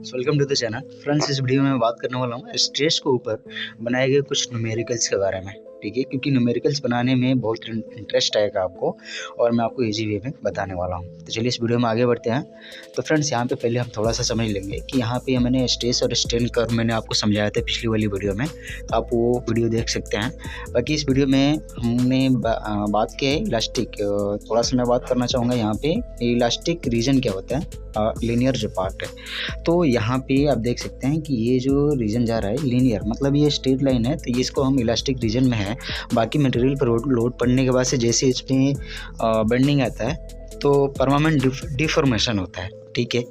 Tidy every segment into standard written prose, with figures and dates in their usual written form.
Welcome to the channel friends. इस video में मैं बात करने वाला हूँ स्ट्रेस के ऊपर बनाए गए कुछ न्यूमेरिकल्स के बारे में। ठीक है, क्योंकि न्यूमेरिकल्स बनाने में बहुत इंटरेस्ट आएगा आपको और मैं आपको इजी वे में बताने वाला हूँ। तो चलिए इस वीडियो में आगे बढ़ते हैं। तो फ्रेंड्स यहाँ पे पहले हम थोड़ा सा समझ लेंगे कि यहाँ पे मैंने स्ट्रेस और स्ट्रेन कर्व मैंने आपको समझाया था पिछली वाली वीडियो में, तो आप वो वीडियो देख सकते हैं। बाकी इस वीडियो में हमने बात की है इलास्टिक। थोड़ा सा मैं बात करना चाहूँगा यहाँ पे इलास्टिक रीजन क्या होता है, लीनियर जो पार्ट है। तो यहाँ पे आप देख सकते हैं कि ये जो रीजन जा रहा है लीनियर, मतलब ये स्ट्रेट लाइन है, तो इसको हम इलास्टिक रीजन में है। बाकी मटेरियल पर लोड पड़ने के बाद से जैसे इसमें बेंडिंग आता है तो परमानेंट डिफॉर्मेशन होता है। ठीक है,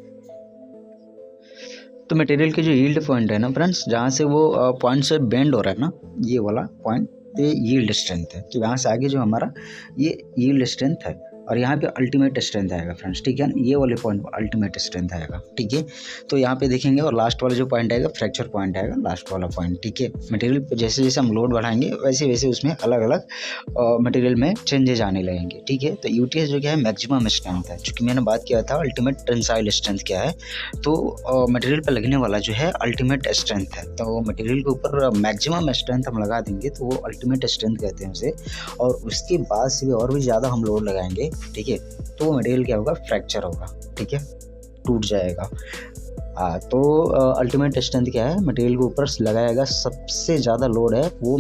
तो मटेरियल के जो यील्ड पॉइंट है ना फ्रेंड्स, जहाँ से वो पॉइंट से बेंड हो रहा है ना, ये वाला पॉइंट ये यील्ड स्ट्रेंथ है। तो यहाँ से आगे जो हमारा ये यील्ड स्ट्रेंथ है और यहाँ पे अल्टीमेट स्ट्रेंथ आएगा फ्रेंड्स। ठीक है ना, ये वाले पॉइंट अल्टीमेट स्ट्रेंथ आएगा। ठीक है, तो यहाँ पे देखेंगे और लास्ट वाला जो पॉइंट आएगा फ्रैक्चर पॉइंट आएगा, लास्ट वाला पॉइंट। ठीक है, मटेरियल पे जैसे जैसे हम लोड बढ़ाएंगे वैसे वैसे उसमें अलग अलग मटेरियल में चेंजेज आने लगेंगे। ठीक है, तो यूटीएस जो क्या है मैक्सिमम स्ट्रेंथ है, चूँकि मैंने बात किया था अल्टीमेट टेंसाइल स्ट्रेंथ क्या है, तो मटेरियल पर लगने वाला जो है अल्टीमेट स्ट्रेंथ है। तो मटेरियल के ऊपर मैक्सिमम स्ट्रेंथ हम लगा देंगे तो वो अल्टीमेट स्ट्रेंथ कहते हैं उसे, और उसके बाद से भी और भी ज़्यादा हम लोड लगाएंगे, ठीक है, तो मटेरियल क्या होगा, फ्रैक्चर होगा। ठीक है, टूट जाएगा। तो अल्टीमेट स्ट्रेंथ क्या है, मटेरियल के ऊपर लगाएगा सबसे ज़्यादा लोड है वो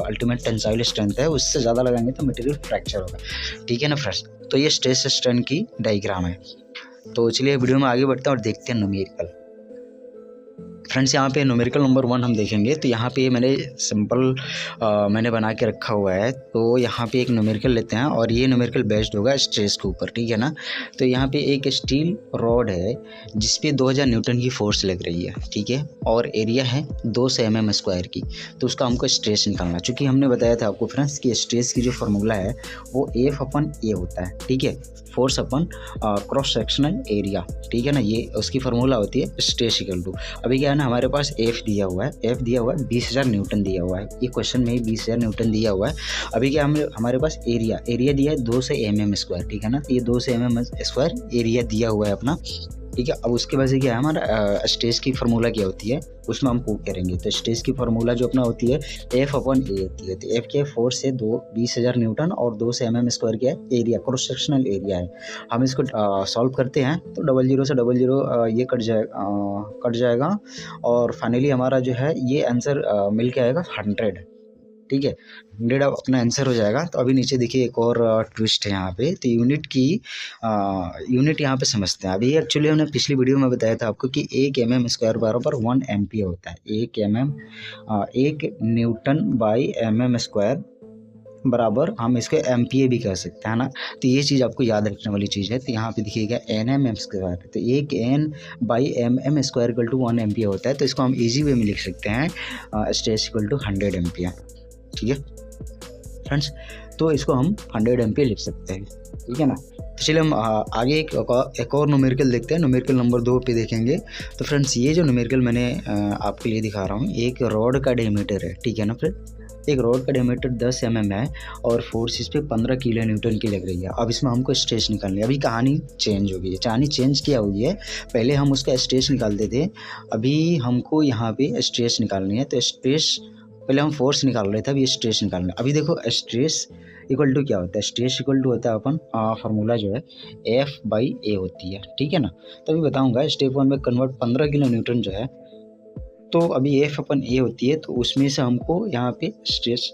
अल्टीमेट टेंसाइल स्ट्रेंथ है, उससे ज़्यादा लगाएंगे तो मटेरियल फ्रैक्चर होगा। ठीक है ना फ्रेंड्स, तो ये स्ट्रेस स्ट्रेन की डायग्राम है। तो चलिए वीडियो में आगे बढ़ते हैं और देखते हैं न्यूमेरिकल। फ्रेंड्स यहाँ पे न्यूमेरिकल नंबर 1 हम देखेंगे, तो यहाँ पे मैंने सिंपल मैंने बना के रखा हुआ है। तो यहाँ पे एक न्यूमेरिकल लेते हैं और ये न्यूमेरिकल बेस्ड होगा स्ट्रेस के ऊपर। ठीक है ना, तो यहाँ पे एक स्टील रॉड है जिसपे 2000 न्यूटन की फोर्स लग रही है। ठीक है, और एरिया है 200 mm स्क्वायर की, तो उसका हमको स्ट्रेस निकालना। चूँकि हमने बताया था आपको फ्रेंड्स कि स्ट्रेस की जो फार्मूला है वो F/A होता है। ठीक है, फोर्स अपन क्रॉस सेक्शनल एरिया। ठीक है ना, ये उसकी फार्मूला होती है स्ट्रेस इक्वल टू। अभी क्या है ना, हमारे पास F दिया हुआ है, 20,000 न्यूटन दिया हुआ है, ये क्वेश्चन में 20,000 न्यूटन दिया हुआ है। अभी क्या हमारे पास एरिया दिया है 200 mm स्क्वायर। ठीक है ना, तो ये 200 mm स्क्वायर एरिया दिया हुआ है अपना। ठीक है, अब उसके बाद से क्या है हमारा स्ट्रेस की फार्मूला क्या होती है उसमें हम प्रूव करेंगे। तो स्ट्रेस की फार्मूला जो अपना होती है F/A होती है। तो F क्या है, फोर्स है 20,000 न्यूटन और 200 mm स्क्वायर क्या है एरिया, क्रॉस सेक्शनल एरिया है। हम इसको सॉल्व करते हैं तो 00 से 00 ये कट जाएगा और फाइनली हमारा जो है ये आंसर मिल के आएगा 100। ठीक है, 100 अपना आंसर हो जाएगा। तो अभी नीचे देखिए एक और ट्विस्ट है यहाँ पे, तो यूनिट यहाँ पे समझते हैं। अभी एक्चुअली हमने पिछली वीडियो में बताया था आपको कि 1 mm स्क्वायर बराबर 1 एम्पियर होता है। 1 न्यूटन बाई mm स्क्वायर बराबर हम इसको एम्पियर भी कह सकते हैं ना। तो ये चीज़ आपको याद रखने वाली चीज़ है। तो यहाँ पे दिखिएगा nm स्क्वायर, तो 1 n by mm square equal to 1 ampere होता है। तो इसको हम इजी वे में लिख सकते हैं स्ट्रेस इक्वल टू 100 एम्पियर। ठीक है फ्रेंड्स, तो इसको हम 100 एम्पियर लिख सकते हैं। ठीक है ना, तो चलिए हम आगे एक और न्यूमेरिकल देखते हैं। न्यूमेरिकल नंबर 2 पे देखेंगे। तो फ्रेंड्स ये जो न्यूमेरिकल मैंने आपके लिए दिखा रहा हूँ, एक रॉड का डायमीटर है। ठीक है ना फ्रेंड, एक रॉड का डायमीटर 10 mm है और फोर्स इस पे 15 किलो न्यूटन की लग रही है। अब इसमें हमको स्ट्रेस निकालनी है। अभी कहानी चेंज हो गई है, कहानी चेंज क्या हुई है, पहले हम उसका स्ट्रेस निकालते थे, अभी हमको यहाँ पे स्ट्रेस निकालनी है। तो स्ट्रेस पहले हम फोर्स निकाल रहे थे, अभी स्ट्रेस निकालना है। अभी देखो स्ट्रेस इक्वल टू क्या होता है, स्ट्रेस इक्वल टू होता है अपन फार्मूला जो है F/A होती है। ठीक है ना, तो अभी बताऊंगा स्टेप 1 में कन्वर्ट 15 किलो न्यूटन जो है, तो अभी F/A होती है, तो उसमें से हमको यहाँ पे स्ट्रेस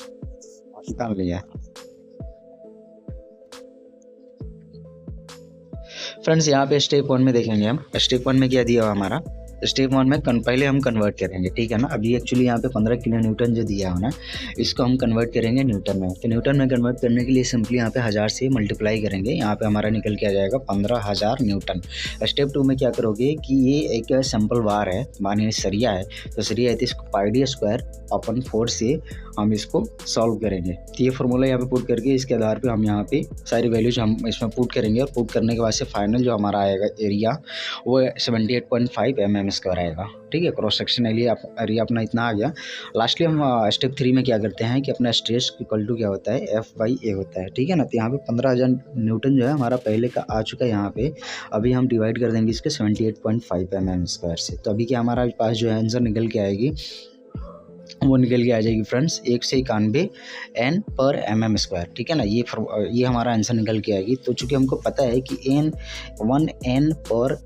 निकाल लिया है। फ्रेंड्स यहाँ पे स्टेप 1 में देखेंगे हम, स्टेप 1 में क्या दिया हुआ हमारा, स्टेप 1 में पहले हम कन्वर्ट करेंगे। ठीक है ना, अभी एक्चुअली यहाँ पे 15 किलो न्यूटन जो दिया है ना, इसको हम कन्वर्ट करेंगे न्यूटन में। तो न्यूटन में कन्वर्ट करने के लिए सिंपली यहाँ पे 1000 से मल्टीप्लाई करेंगे, यहाँ पे हमारा निकल के आ जाएगा 15,000 न्यूटन। स्टेप 2 में क्या करोगे कि ये एक सिंपल बार है, मानिए सरिया है, तो सरिया है तो इसको पाई स्क्वायर अपन 4 से हम इसको सॉल्व करेंगे। तो ये फार्मूला यहाँ पे पुट करके इसके आधार पे हम यहाँ पे सारी वैल्यूज हम इसमें पुट करेंगे और पुट करने के बाद से फाइनल जो हमारा आएगा एरिया वो 78.5 mm स्क्वायर आएगा। ठीक है, क्रॉस सेक्शन एरिया अपना इतना आ गया। लास्टली हम स्टेप 3 में क्या करते हैं कि अपना स्ट्रेस इक्वल टू क्या होता है, F/A होता है। ठीक है ना, तो यहाँ पे 15,000 न्यूटन जो है हमारा पहले का आ चुका है यहाँ पे। अभी हम डिवाइड कर देंगे इसके 78.5 mm² से। तो अभी क्या हमारा पास जो है आंसर निकल के आएगी, वो निकल के आ जाएगी फ्रेंड्स 191 N/mm²। ठीक है ना, ये हमारा आंसर निकल के आएगी। तो चूंकि हमको पता है कि 1 N/mm²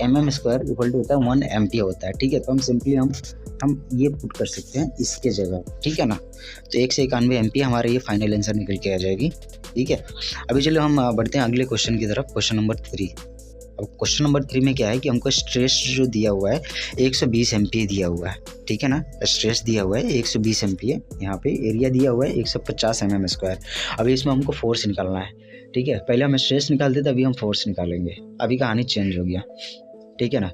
इक्वल टू होता है 1 MP होता है। ठीक है, तो हम सिंपली हम ये पुट कर सकते हैं इसके जगह। ठीक है ना, तो 191 MP हमारा ये फाइनल आंसर निकल के आ जाएगी। ठीक है, अभी चलो हम बढ़ते हैं अगले क्वेश्चन की तरफ, क्वेश्चन नंबर 3। अब क्वेश्चन नंबर 3 में क्या है कि हमको स्ट्रेस जो दिया हुआ है 120 MPa दिया हुआ है। ठीक है ना, स्ट्रेस दिया हुआ है 120 MPa, यहाँ पे एरिया दिया हुआ है 150 mm²। अभी इसमें हमको फोर्स निकालना है। ठीक है, पहले हम स्ट्रेस निकालते थे, अभी हम फोर्स निकालेंगे। अभी कहानी चेंज हो गया। ठीक है ना,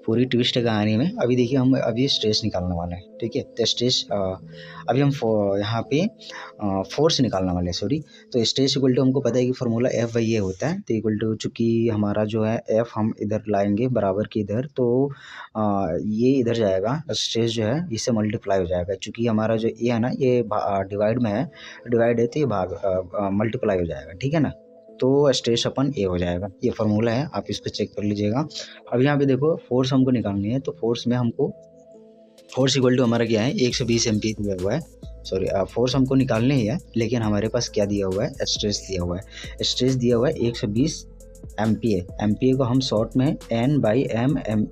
पूरी ट्विस्ट है कहानी में। अभी देखिए हम अभी स्ट्रेस निकालने वाले हैं। ठीक है, तो स्ट्रेस अभी हम यहाँ पे फोर्स निकालने वाले हैं, सॉरी। तो स्ट्रेस इक्वल टू हमको पता है कि फार्मूला F/A होता है। तो इक्वल टू चूँकि हमारा जो है F हम इधर लाएंगे बराबर के इधर, तो ये इधर जाएगा, स्ट्रेस जो है इससे मल्टीप्लाई हो जाएगा। चूँकि हमारा जो ए है ना ये डिवाइड में है, डिवाइड है तो ये मल्टीप्लाई हो जाएगा। ठीक है ना, तो स्ट्रेस अपन ए हो जाएगा। ये फार्मूला है, आप इसको चेक कर लीजिएगा। अब यहाँ पे देखो फोर्स हमको निकालनी है, तो फोर्स में हमको फोर्स इक्वल टू हमारा क्या है 120 MPa दिया हुआ है। सॉरी, फोर्स हमको निकालने ही है, लेकिन हमारे पास क्या दिया हुआ है, स्ट्रेस दिया हुआ है। स्ट्रेस दिया हुआ है 120 MPa। MPa को हम शॉर्ट में N/mm²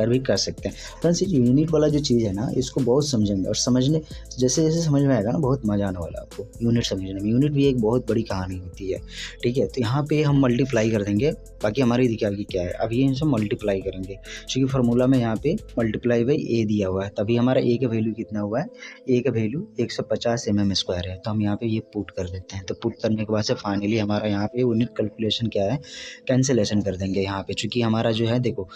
भी कर सकते हैं। फ्रेंड्स, ये यूनिट वाला जो चीज़ है ना, इसको बहुत समझेंगे और समझने जैसे जैसे समझ में आएगा ना, बहुत मज़ा आने वाला है आपको यूनिट समझने में। यूनिट भी एक बहुत बड़ी कहानी होती है। ठीक है, तो यहाँ पे हम मल्टीप्लाई कर देंगे, बाकी हमारी दिखा कि क्या है। अभी ये सब मल्टीप्लाई करेंगे, क्योंकि फार्मूला में यहाँ पे मल्टीप्लाई बाई ए दिया हुआ है। तभी हमारा ए का वैल्यू कितना हुआ है, ए का वैल्यू 150 mm² है। तो हम यहाँ पे ये पुट कर देते हैं। तो पुट करने के बाद से फाइनली हमारा यहाँ पे यूनिट कैलकुलेशन क्या है, कैंसिलेशन कर देंगे यहाँ पे। चूँकि हमारा जो है देखो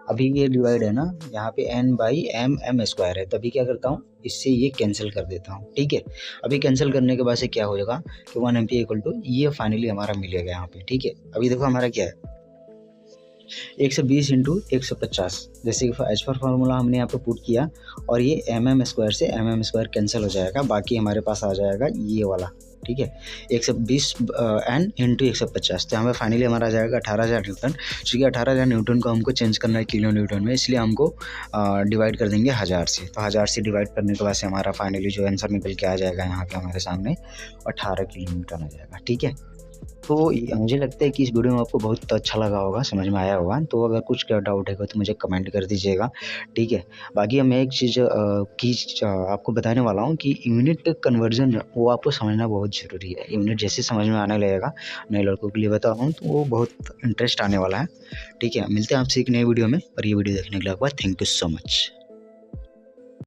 अभी ये डिवाइड है ना, यहाँ पे N/mm² है, तभी क्या करता हूँ इससे ये कैंसिल कर देता हूँ। ठीक है, अभी कैंसिल करने के बाद से क्या हो जाएगा कि 1 MPa इक्वल टू ये फाइनली हमारा मिलेगा यहाँ पे। ठीक है, अभी देखो हमारा क्या है 120 × 150, जैसे कि एज पर फार्मूला हमने यहाँ पे पुट किया, और ये mm² से mm² कैंसिल हो जाएगा, बाकी हमारे पास आ जाएगा ये वाला। ठीक है, 120 N × 150, तो हमें फाइनली हमारा आ जाएगा 18,000 न्यूटन। क्योंकि 18,000 न्यूटन को हमको चेंज करना है किलो न्यूटन में, इसलिए हमको डिवाइड कर देंगे 1000 से। तो 1000 से डिवाइड करने के बाद से हमारा फाइनली जो आंसर निकल के आ जाएगा यहाँ पे हमारे सामने 18 किलो न्यूटन आ जाएगा। ठीक है, तो मुझे लगता है कि इस वीडियो में आपको बहुत अच्छा लगा होगा, समझ में आया होगा। तो अगर कुछ डाउट है तो मुझे कमेंट कर दीजिएगा। ठीक है, बाकी मैं एक चीज़ आपको बताने वाला हूँ कि यूनिट कन्वर्जन वो आपको समझना बहुत ज़रूरी है। यूनिट जैसे समझ में आने लगेगा, नए लड़कों के लिए बता रहा हूँ, तो वो बहुत इंटरेस्ट आने वाला है। ठीक है, मिलते हैं आपसे एक नई वीडियो में, और ये वीडियो देखने के लिए थैंक यू सो मच।